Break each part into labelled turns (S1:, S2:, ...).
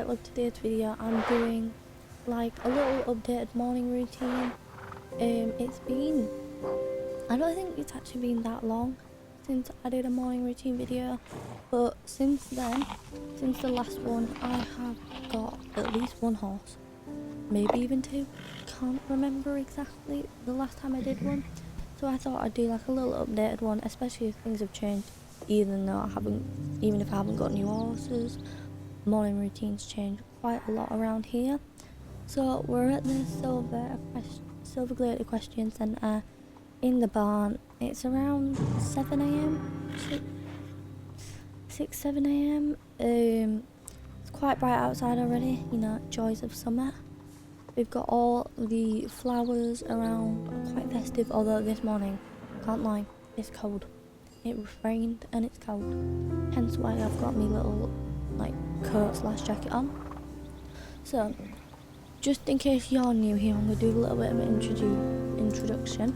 S1: right, look, today's video I'm doing like a little updated morning routine. I don't think it's actually been that long since I did a morning routine video, but since then, since the last one, I have got at least one horse, maybe even two. Can't remember exactly the last time I did one, so I thought I'd do like a little updated one, especially if things have changed. Even if I haven't got new horses, morning routines change quite a lot around here. So we're at the Silver Glade Equestrian Centre in the barn. It's around 7 a.m. 7 a.m. It's quite bright outside already, you know, joys of summer. We've got all the flowers around, quite festive, although this morning, can't lie, it's cold. It rained and it's cold, hence why I've got my little like coat / jacket on. So just in case you're new here, I'm going to do a little bit of an introduction.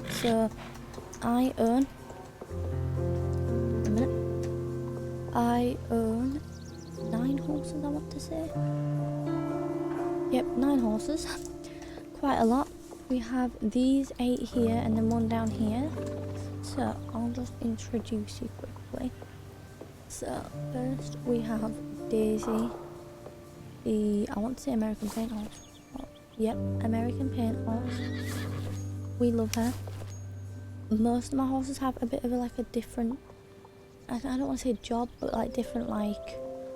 S1: So I own 9 horses, I want to say. Yep, 9 horses. Quite a lot. We have these 8 here and then one down here. So I'll just introduce you quickly. So first we have Daisy, I want to say American Paint Horse. Yep, American Paint Horse. We love her. Most of my horses have a bit of a different, I don't want to say job, but like different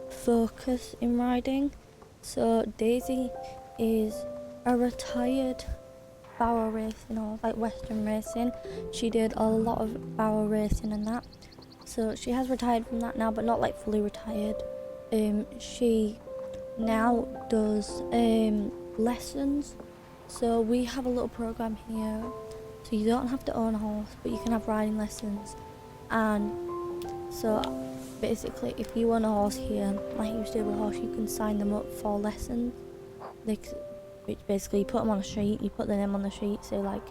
S1: focus in riding. So Daisy is a retired barrow racing horse, like Western racing. She did a lot of barrow racing and that. So she has retired from that now, but not like fully retired. She now does lessons. So we have a little program here. So you don't have to own a horse, but you can have riding lessons. And so basically, if you own a horse here, like you stable horse, you can sign them up for lessons. Which basically you put them on a sheet, you put their name on the sheet, say like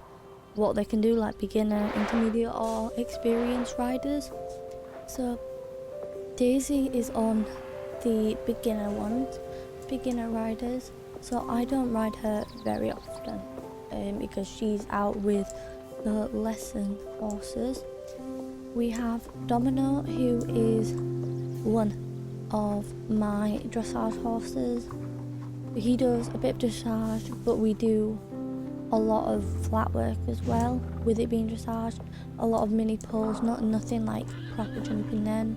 S1: what they can do, like beginner, intermediate or experienced riders. So Daisy is on the beginner riders, so I don't ride her very often because she's out with the lesson horses. We have Domino, who is one of my dressage horses. He does a bit of dressage, but we do a lot of flat work as well, with it being dressage. A lot of mini pulls, nothing like proper jumping then.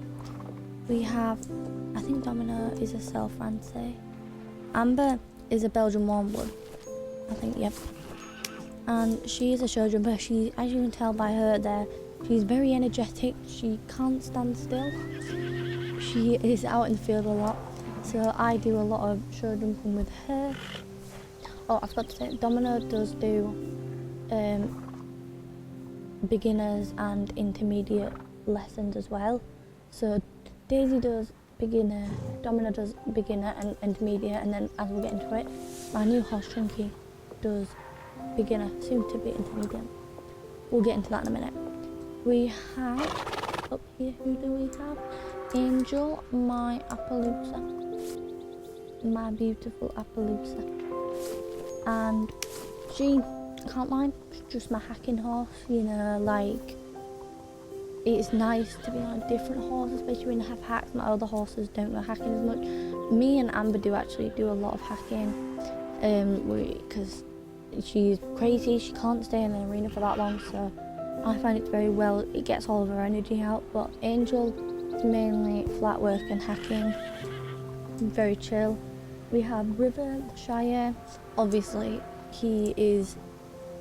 S1: We have, I think Domino is a Cell Francais. Amber is a Belgian Warmblood, I think, yep. And she is a show jumper. She, as you can tell by her there, she's very energetic. She can't stand still. She is out in the field a lot. So I do a lot of show jumping with her. Oh, I forgot to say, Domino does do beginners and intermediate lessons as well. So Daisy does beginner, Domino does beginner and intermediate, and then as we'll get into it, my new horse Chunky does beginner, soon to be intermediate. We'll get into that in a minute. We have, up here, who do we have? Angel, my Appaloosa. My beautiful Appaloosa. And she, can't mind, just my hacking horse, you know, like, it's nice to be on a different horse, especially when you have hacks. My other horses don't go hacking as much. Me and Amber do actually do a lot of hacking, because she's crazy, she can't stay in an arena for that long, so I find it gets all of her energy out. But Angel is mainly flat work and hacking, very chill. We have River, the Shire. Obviously, he is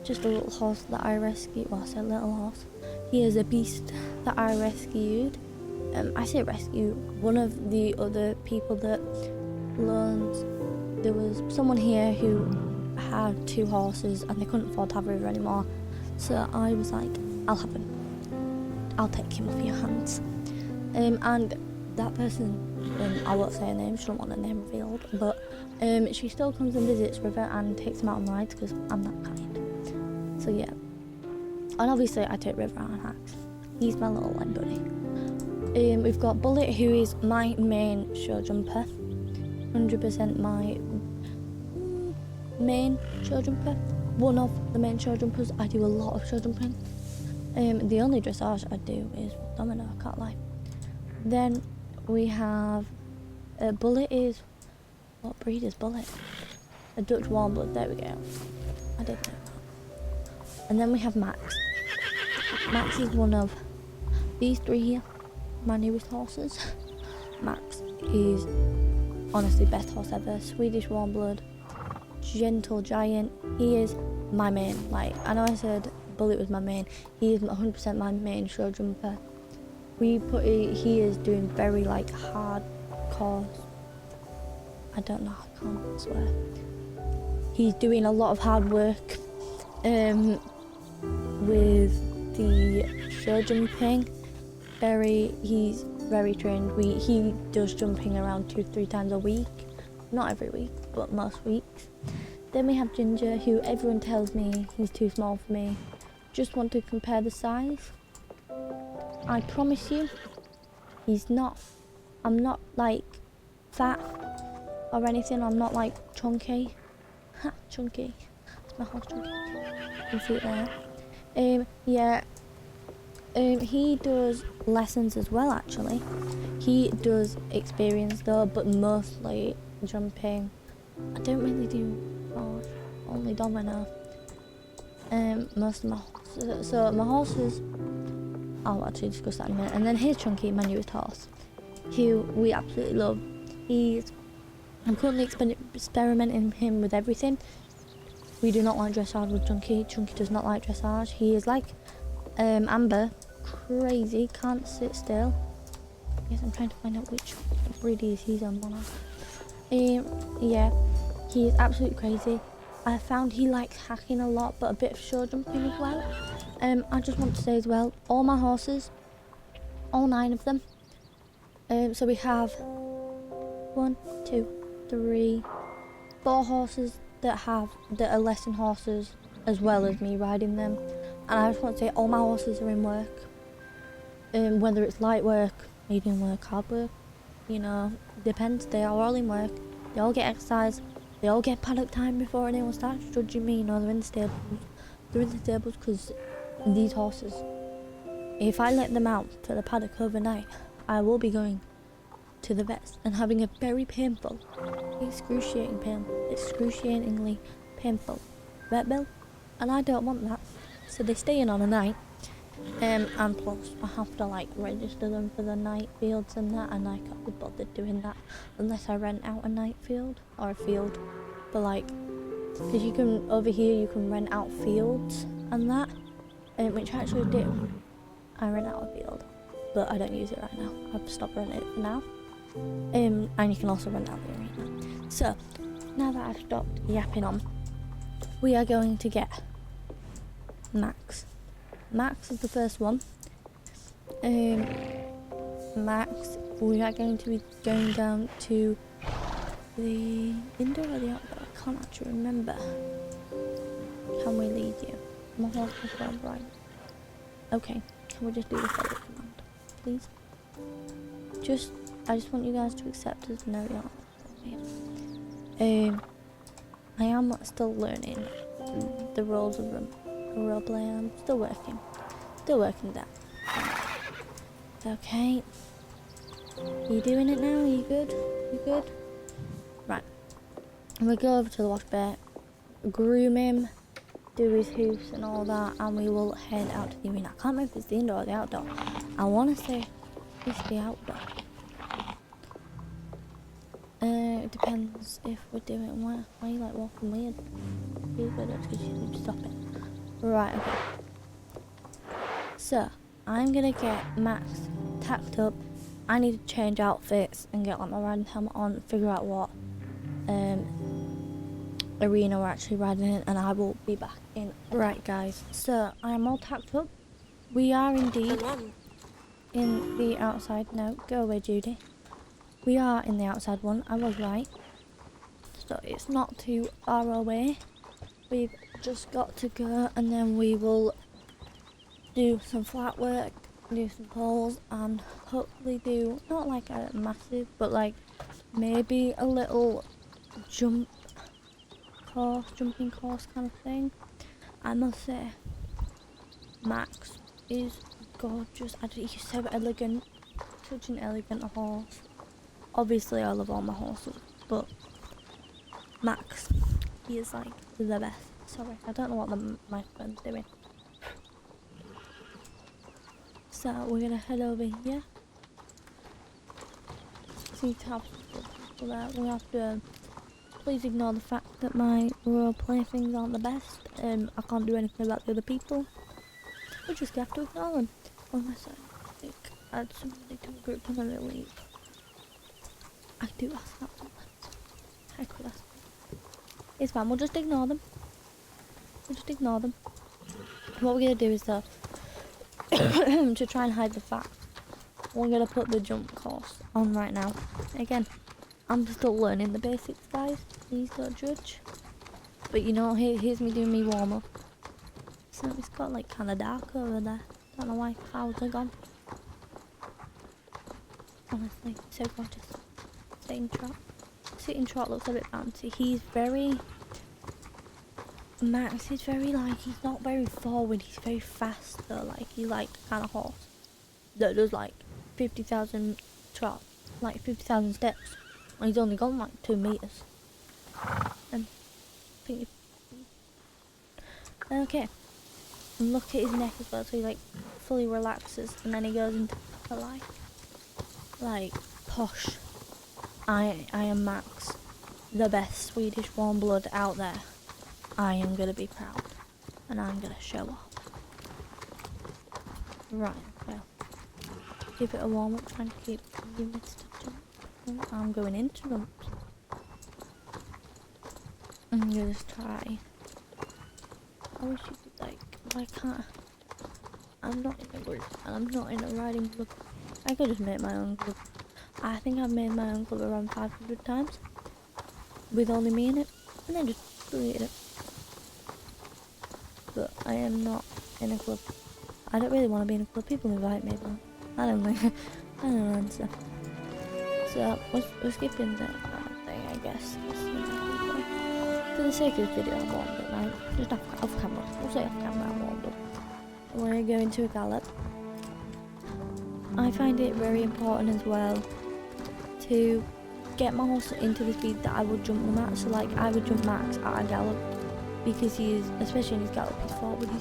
S1: just a little horse that I rescued. Well, I said little horse. He is a beast that I rescued. I say rescue. One of the other people that loans, there was someone here who had 2 horses and they couldn't afford to have River anymore. So I was like, I'll have him. I'll take him off your hands. And that person, I won't say her name, she don't want her name revealed, but she still comes and visits River and takes him out on rides because I'm that kind. So yeah, and obviously I take River out on hacks. He's my little buddy. We've got Bullet, who is my main show jumper. 100% my main show jumper. One of the main show jumpers. I do a lot of show jumping. The only dressage I do is domino, I can't lie. Then we have Bullet is, what breed is Bullet? A Dutch warm blood, there we go. I didn't know that. And then we have Max. Max is one of these three here, my newest horses. Max is honestly best horse ever. Swedish warm blood, gentle giant. He is my main. Like, I know I said Bullet was my main. He is 100% my main show jumper. He is doing very like hard course. I don't know, I can't swear. He's doing a lot of hard work with the show jumping. He's very trained. He does jumping around 2-3 times a week. Not every week, but most weeks. Then we have Ginger, who everyone tells me he's too small for me. Just want to compare the size. I promise you, he's not. I'm not like fat or anything. I'm not like chunky. Ha, chunky. It's my horse chunky. You can see it there. Yeah. He does lessons as well, actually. He does experience though, but mostly jumping. I don't really do horse, only domino. Most of my horses. So my horses, I'll actually discuss that in a minute. And then here's Chunky, my newest horse, who we absolutely love. I'm currently experimenting him with everything. We do not like dressage with Chunky. Chunky does not like dressage. He is like Amber, crazy, can't sit still. Yes, I'm trying to find out which breed he's on one of. Yeah, he is absolutely crazy. I found he likes hacking a lot, but a bit of show jumping as well. I just want to say as well, all my horses, all 9 of them. So we have 1, 2, 3, 4 horses that are lesson horses as well as me riding them. And I just want to say all my horses are in work. Whether it's light work, medium work, hard work, you know, depends. They are all in work. They all get exercise. They all get paddock time before anyone starts judging me. You know, they're in the stables. They're in the stables because these horses, if I let them out for the paddock overnight, I will be going to the vets and having a very painful, excruciatingly painful vet bill, and I don't want that. So they stay in on a night, and plus I have to like register them for the night fields and that, and I can't be bothered doing that unless I rent out a night field or a field for like, because you can over here you can rent out fields and that, which I actually do. I rent out a field, but I don't use it right now. I've stopped renting it for now. And you can also rent out the arena. So now that I've stopped yapping on, we are going to get Max. Max is the first one. Max, we are going to be going down to the indoor or the outdoor. I can't actually remember. Can we lead you? My horse is well bright. Okay, can we just do the follow command, please? I just want you guys to accept as no yarn. I am still learning the roles of roleplay. I'm still working that. Okay. You doing it now? Are you good? You good? Right. We'll go over to the wash bear, groom him, do his hoofs and all that, and we will head out to the arena. I can't remember if it's the indoor or the outdoor. I want to say it's the outdoor. It depends if we're doing. Why are you like walking weird? Be good at because you keep stopping. Right, okay. So I'm gonna get Max tacked up. I need to change outfits and get like my riding helmet on, figure out what arena we're actually riding in, and I will be back in. Right guys, so I am all tacked up. We are indeed in the outside. No, go away Judy. We are in the outside one, I was right. So it's not too far away. We've just got to go and then we will do some flat work, do some poles, and hopefully do, not like a massive, but like maybe a little jumping course kind of thing. I must say, Max is gorgeous. He's so elegant, such an elegant horse. Obviously, I love all my horses, but Max, he is like the best. Sorry, I don't know what the microphone's doing. So we're gonna head over here. Seem to have people there. We have to please ignore the fact that my royal playthings aren't the best. I can't do anything about the other people. We just have to ignore them. Unless I think add somebody to the group and then they'll leave. I do ask that sometimes. I could ask. It's fine, we'll just ignore them. What we're gonna do is though, to try and hide the fact, we're gonna put the jump course on right now. Again, I'm still learning the basics, guys. Please don't judge. But you know, here's me doing me warm up. So it's got like kind of dark over there. Don't know why clouds are gone. Honestly, so gorgeous. Sitting trot looks a bit fancy. Max is very like, he's not very forward, he's very fast though. Like, he's like kind of horse that does like 50,000 trot, like 50,000 steps. And he's only gone like 2 meters. And I think okay. And look at his neck as well, so he like fully relaxes and then he goes into a like posh. I am Max, the best Swedish warm blood out there. I am gonna be proud and I'm gonna show off. Right, well, give it a warm up, trying to keep units to jump. I'm going into jumps. I'm gonna just try. I wish you could like, why can't I'm not in a group and I'm not in a riding club. I could just make my own club. I think I've made my own club around 500 times with only me in it and then just deleted it. But I am not in a club. I don't really want to be in a club. People invite me, but I don't answer. So we're skipping that thing, I guess. For the sake of this video, I warmed up, right? Just off camera. We'll say off camera, I warmed up. We're going to a gallop. I find it very important as well to get my horse into the speed that I would jump them at. So like I would jump Max at a gallop because he is, especially in his gallop, he's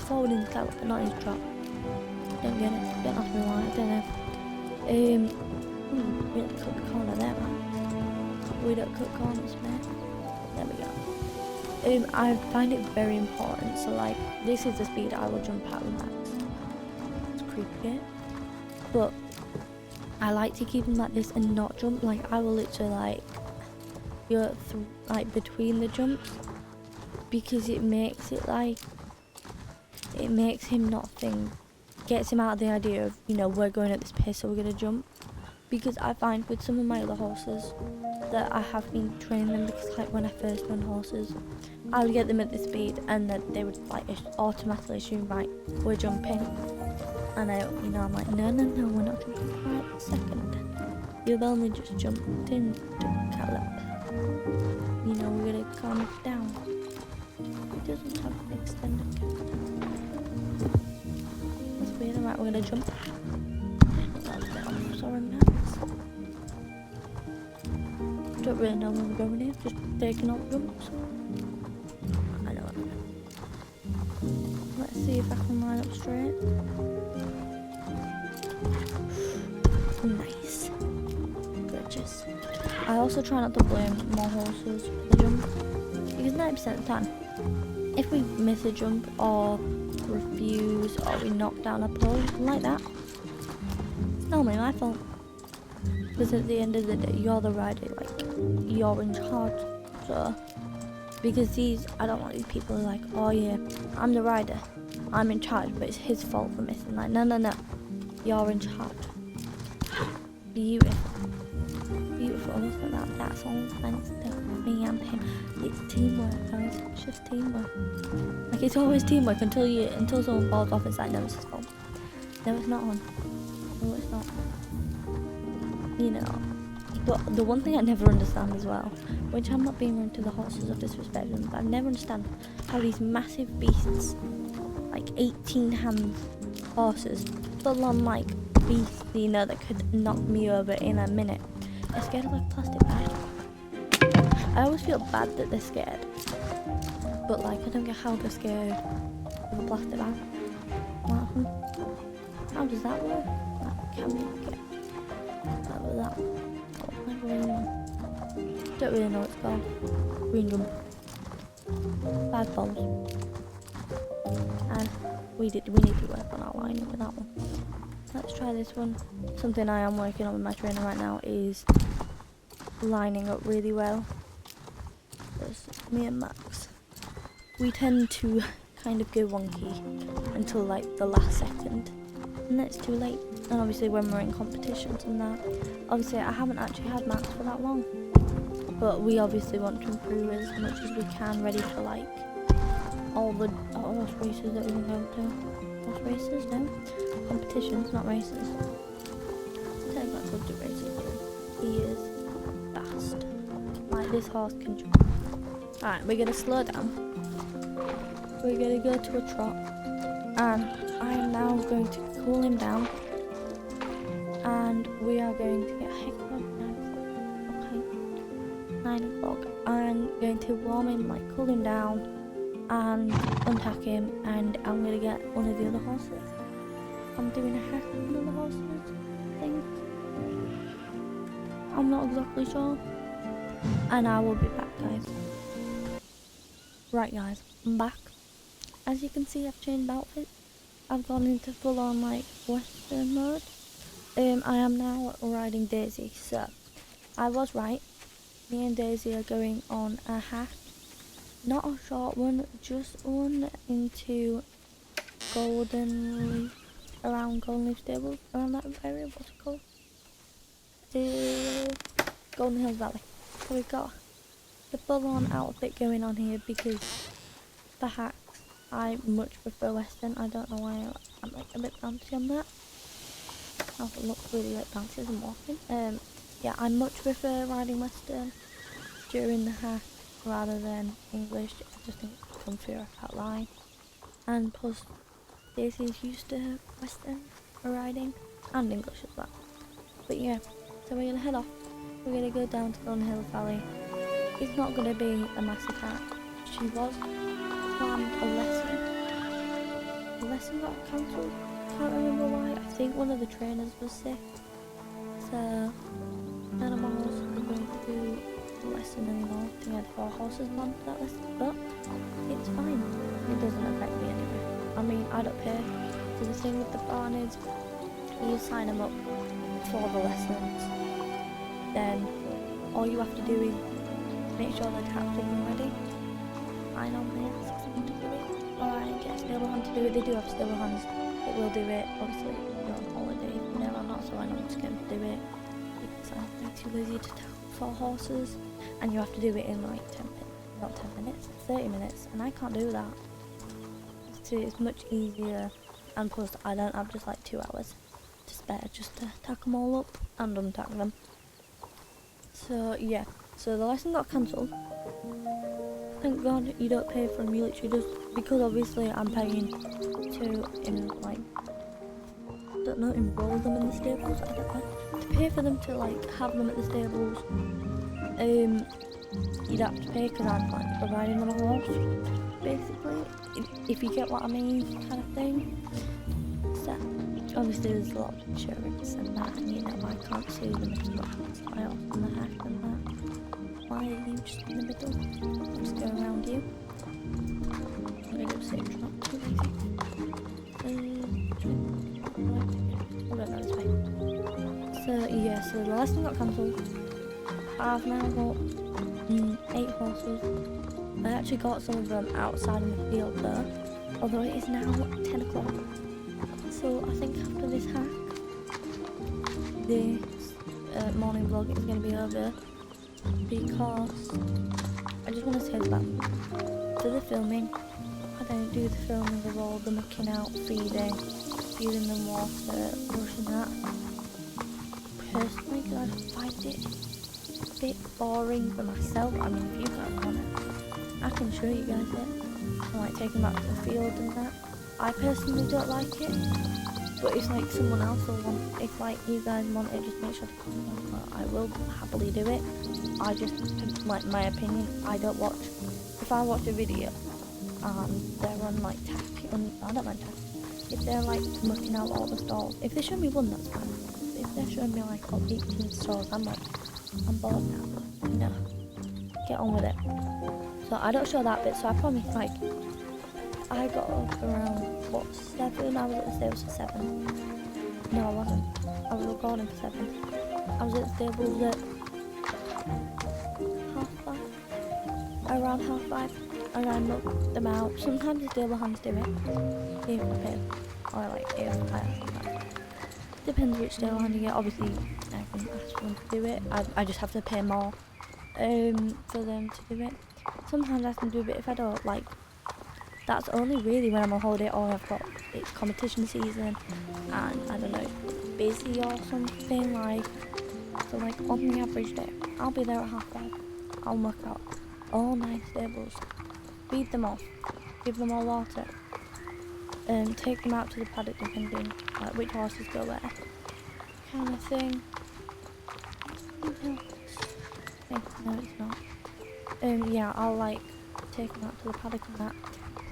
S1: forward in his gallop but not in his trot. Don't get it, don't ask me why, I don't know. We don't cut the corner there, man. We don't cut corners, mate. There we go. I find it very important, so like this is the speed I will jump at with Max. It's creepy, but I like to keep him like this and not jump. Like I will literally like go like between the jumps because it makes him not think, gets him out of the idea of, you know, we're going at this pace so we're gonna jump. Because I find with some of my other horses that I have been training them, because like when I first run horses, I would get them at this speed and then they would like automatically assume, right, we're jumping. And I'm like, no, we're not jumping right this second. You've only just jumped into gallop. You know, we're gonna calm it down. It doesn't have an extended gallop. That's weird. Alright, we're gonna jump. That's a bit off, sorry, Max. Don't really know where we're going here, just taking off jumps. I know it. Let's see if I can line up straight. Nice. Gorgeous. I also try not to blame more horses for the jump, because 90% of the time, if we miss a jump or refuse or we knock down a pole like that, it's normally my fault. Because at the end of the day, you're the rider, like, you're in charge. So, because I don't want these people who are like, oh yeah, I'm the rider, I'm in charge, but it's his fault for missing. Like, no, you're in charge. Beautiful. Look at that. That's all thanks to me and him. It's teamwork, guys. It's just teamwork. Like, it's always teamwork until someone falls off. It's like, no, it's his fault. No, it's not on. No, it's not. You know, But the one thing I never understand as well, which I'm not being rude to the horses or disrespecting them, but I never understand how these massive beasts, like 18 hand horses, full on like beasts, you know, that could knock me over in a minute, are scared of like plastic bags. I always feel bad that they're scared, but like I don't get how they're scared of a plastic bag. How does that work? Can we get that with that? Oh, like green one. Don't really know what it's called. Green gum. 5 balls. And we need to work on our lining with that one. Let's try this one. Something I am working on with my trainer right now is lining up really well. Because me and Max, we tend to kind of go wonky until like the last second, and then it's too late. And obviously when we're in competitions and that, obviously I haven't actually had Max for that long, but we obviously want to improve as much as we can, ready for like all the horse races that we can go to. Horse races? No, competitions, not races. Technically I could do races, but he is fast. Like this horse can jump. Alright, we're gonna slow down. We're gonna go to a trot, and I am now going to cool him down, and we are going to get okay, 9 o'clock. I'm going to warm him, like cool him down, and untack him, and I'm gonna get one of the other horses. I'm doing a hack with one of the horses, I think. I'm not exactly sure, and I will be back, guys. Right, guys, I'm back. As you can see, I've changed outfits. I've gone into full on like Western mode. I am now riding Daisy, so I was right. Me and Daisy are going on a hack. Not a short one, just one into around Golden Leaf Stables, around that area, what's it called? Golden Hills Valley. So we've got the full on outfit going on here because the hack, I much prefer Western. I don't know why I'm like a bit bouncy on that. It looks really like bouncy as I'm walking. Yeah, I much prefer riding Western during the hack rather than English. I just think it's comfier, I can't lie. And plus, Daisy's used to Western riding and English as well. But yeah, so we're gonna head off. We're gonna go down to Golden Hills Valley. It's not gonna be a massive hack. She was planned a lesson. The lesson got cancelled. Can't remember why. I think one of the trainers was sick. So none of my horses are going to do the lesson anymore. I think I had 4 horses planned for that lesson, but it's fine. It doesn't affect me anyway. I mean, I don't pay. So the thing with the barn is, you sign them up for the lessons. Then all you have to do is make sure they're tapped in and ready. I normally ask someone to do it, or I get a stable hand to do it. They do have stable hands that will do it. Obviously, you're on holiday. No, I'm not, so I know I'm just going to do it because I'm way too lazy to tap 4 horses, and you have to do it in like 10 minutes, not 10 minutes, 30 minutes, and I can't do that. So it's much easier, and plus I don't have just like 2 hours to spare just to tack them all up and untack them. So yeah, so the lesson got cancelled. Thank God you don't pay for them, you literally just, because obviously I'm paying to enroll them in the stables, I don't know. To pay for them to like have them at the stables, you'd have to pay because I'm like providing them a horse, basically, if you get what I mean, kind of thing. So obviously there's a lot of insurance and that, and you know I can't sue them if what happens to my horse and the hack and that. Why are you just in the middle? Just go around you. I'm gonna go safe trot too easy. I'll go this way. So yeah, so the lesson got cancelled. I've now got 8 horses. I actually got some of them outside in the field though, although it is now 10 o'clock. So I think after this hack, this morning vlog is going to be over, because I just want to say that to the filming, I don't do the filming of all the mucking out, feeding them water, brushing that. Personally, because I find it boring for myself. I mean, if you guys want it, I can show you guys it. And like taking them out to the field and that. I personally don't like it, but if like someone else will want, if like you guys want it, just make sure to comment down below. I will happily do it. I just, like, my opinion, I don't watch, if I watch a video and they're on like tacky, I don't mind tacky, if they're like mucking out all the stalls, if they show me one, that's fine. If they're showing me like all 18 stalls, I'm like, I'm bored now, you know, get on with it. So I don't show that bit, so I promise, like, I got up around, what, 7? I was at the stables for 7. No, I wasn't. I was recording for 7. I was at the stables at 5:30. Around 5:30. And I knocked them out. Sometimes the stable hands do it. If I pay. Or like, if I ask them. Depends which stable hand you get. Obviously, I can ask them to do it. I just have to pay more for them to do it. Sometimes I can do it if I don't, like, that's only really when I'm on holiday or I've got, it's competition season and I don't know, busy or something, like, so like on the average day, I'll be there at 5:30, I'll muck out all 9 stables, feed them all, give them all water, take them out to the paddock depending like which horses go where, kind of thing. No, it's not. Yeah, I'll like take them out to the paddock and that.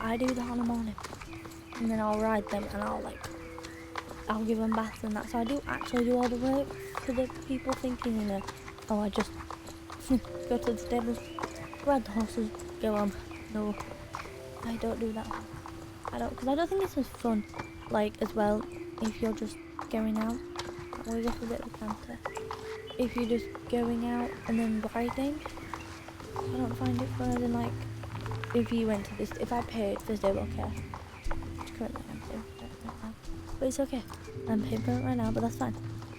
S1: I do that in the morning, and then I'll ride them and I'll give them baths and that. So I do actually do all the work for the people thinking, you know, oh, I just go to the stables, ride the horses, go home. No, I don't do that. I don't, because I don't think it's as fun, like, as well, if you're just going out. Always off a bit of a canter. If you're just going out and then riding, I don't find it fun. As in, like, if you went to this, if I paid for stable care, which currently I'm doing right now, but it's okay, I'm paying for it right now, but that's fine.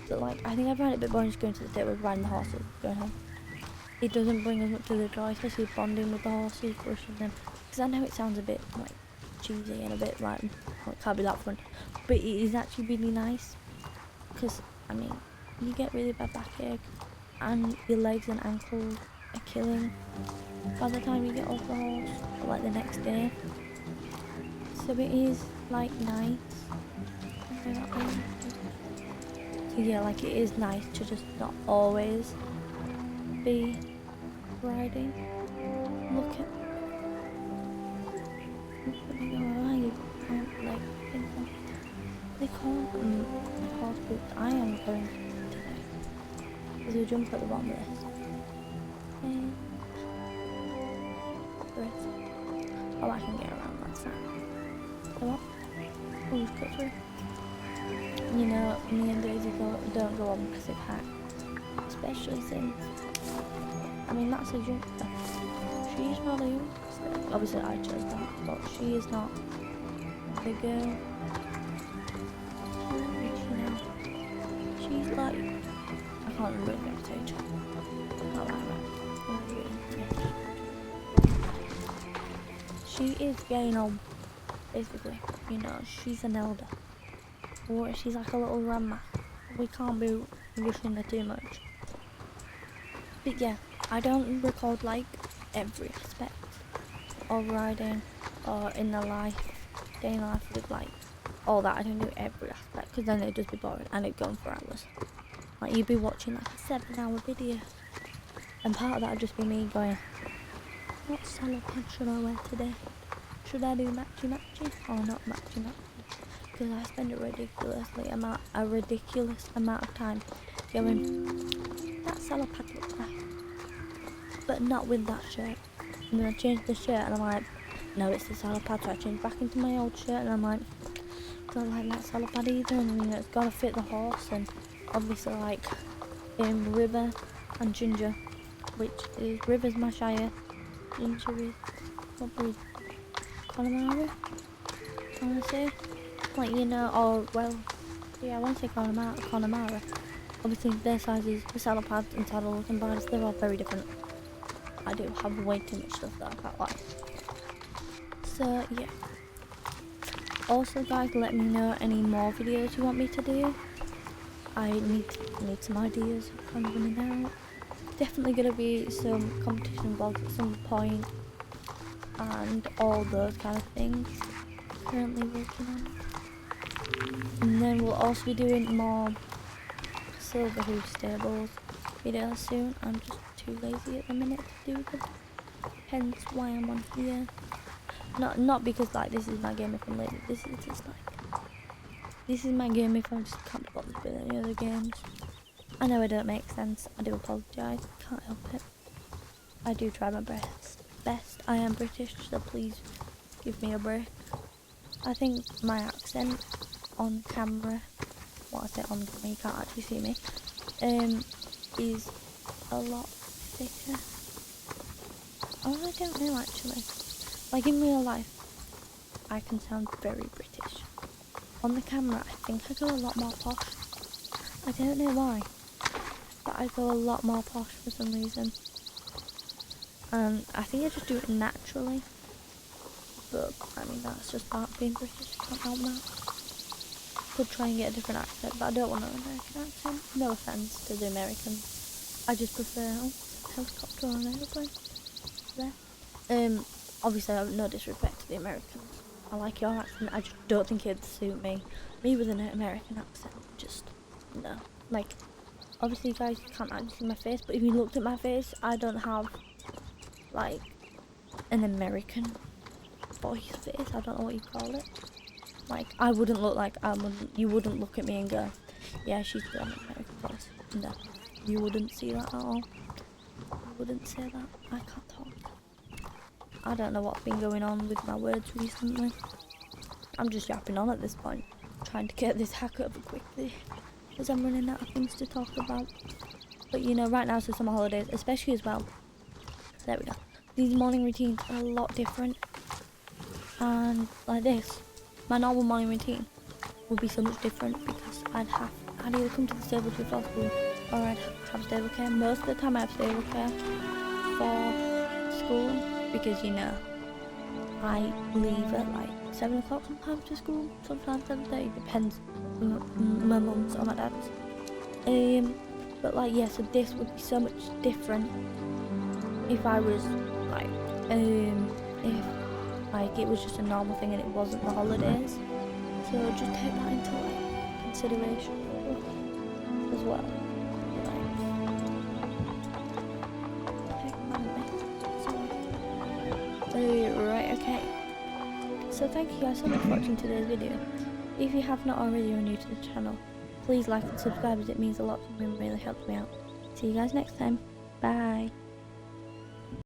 S1: But like, I think I find it a bit boring just going to the stable, riding the horses, going home. It doesn't bring as much to the joy, especially bonding with the horses, brushing them, because I know it sounds a bit like cheesy and a bit like, well, it can't be that fun, but it is actually really nice, because I mean, you get really bad backache, and your legs and ankles are killing by the time you get off the horse, or like the next day. So it is like nice. So yeah, like it is nice to just not always be riding. Look at me go, like they can't horse boots. I am going today. There's a jump at the bottom of this. Oh, I can get around, that's fine. So what? Oh, just cut through. You know, me and Daisy don't go on massive hacks. Especially since, I mean, that's a jump. She's not a youngster. Obviously I chose that, but she is not the girl. She's like, I can't remember the exact age. Not like that. She is getting on, basically, you know, she's an elder, or she's like a little grandma. We can't be rushing her too much. But yeah, I don't record like every aspect of riding or in the life, day in life with like all that. I don't do every aspect because then it'd just be boring and it'd go on for hours. Like you'd be watching like a 7-hour video, and part of that would just be me going, what salopad should I wear today? Should I do matchy or not matchy? Because I spend a ridiculous amount of time going, that salopad looks nice, but not with that shirt. And then I change the shirt and I'm like, no, it's the salopad. So I change back into my old shirt and I'm like, don't like that salopad either. And you know, it's gotta fit the horse. And obviously like River and Ginger, which is River's my shire. Ginger is probably Connemara, I want to say. Like, you know, or, well, yeah, I want to say Connemara. Obviously, their sizes, the saddle pads and saddles and bars, they're all very different. I do have way too much stuff that I can't like. So, yeah. Also, guys, let me know any more videos you want me to do. I need some ideas. I'm running out. definitely going to be some competition vlogs at some point, and all those kind of things. Currently working on. And then we'll also be doing more silver hoof stables videos soon. I'm just too lazy at the minute to do them. Hence why I'm on here. Not because like this is my game if I'm lazy. This is just like, this is my game if I just can't be bothered with any other games. I know it don't make sense. I do apologise. Can't help it. I do try my best. I am British, so please give me a break. I think my accent on camera, what I say on camera, you can't actually see me, is a lot thicker. Oh, I don't know actually. Like in real life, I can sound very British. On the camera, I think I go a lot more posh. I don't know why, but I go a lot more posh for some reason. And I think I just do it naturally. But I mean, that's just part of being British. I can't help that. Could try and get a different accent, but I don't want an American accent. No offense to the Americans. I just prefer helicopter or an aeroplane. There. Obviously, I have no disrespect to the Americans. I like your accent. I just don't think it'd suit me. Me with an American accent, just no. Like, obviously, you guys can't actually see my face, but if you looked at my face, I don't have like an American voice face. I don't know what you call it. Like, I wouldn't look like you wouldn't look at me and go, yeah, she's got an American voice. No, you wouldn't see that at all. You wouldn't say that. I can't talk. I don't know what's been going on with my words recently. I'm just yapping on at this point, trying to get this hack over quickly, because I'm running out of things to talk about. But you know, right now it's the summer holidays, especially as well. There we go. These morning routines are a lot different. And like this, my normal morning routine would be so much different because I'd either come to the stables before school or I'd have stable care. Most of the time I have stable care for school because, you know, I leave at like 7 o'clock sometimes to school, sometimes 7:30, depends on my mum's or my dad's. But like, yeah, so this would be so much different if I was like, if like it was just a normal thing and it wasn't the holidays. So just take that into like consideration as well. Right, okay. So thank you guys so much for watching today's video. If you have not already or are new to the channel, please like and subscribe as it means a lot to me and really helps me out. See you guys next time. Bye.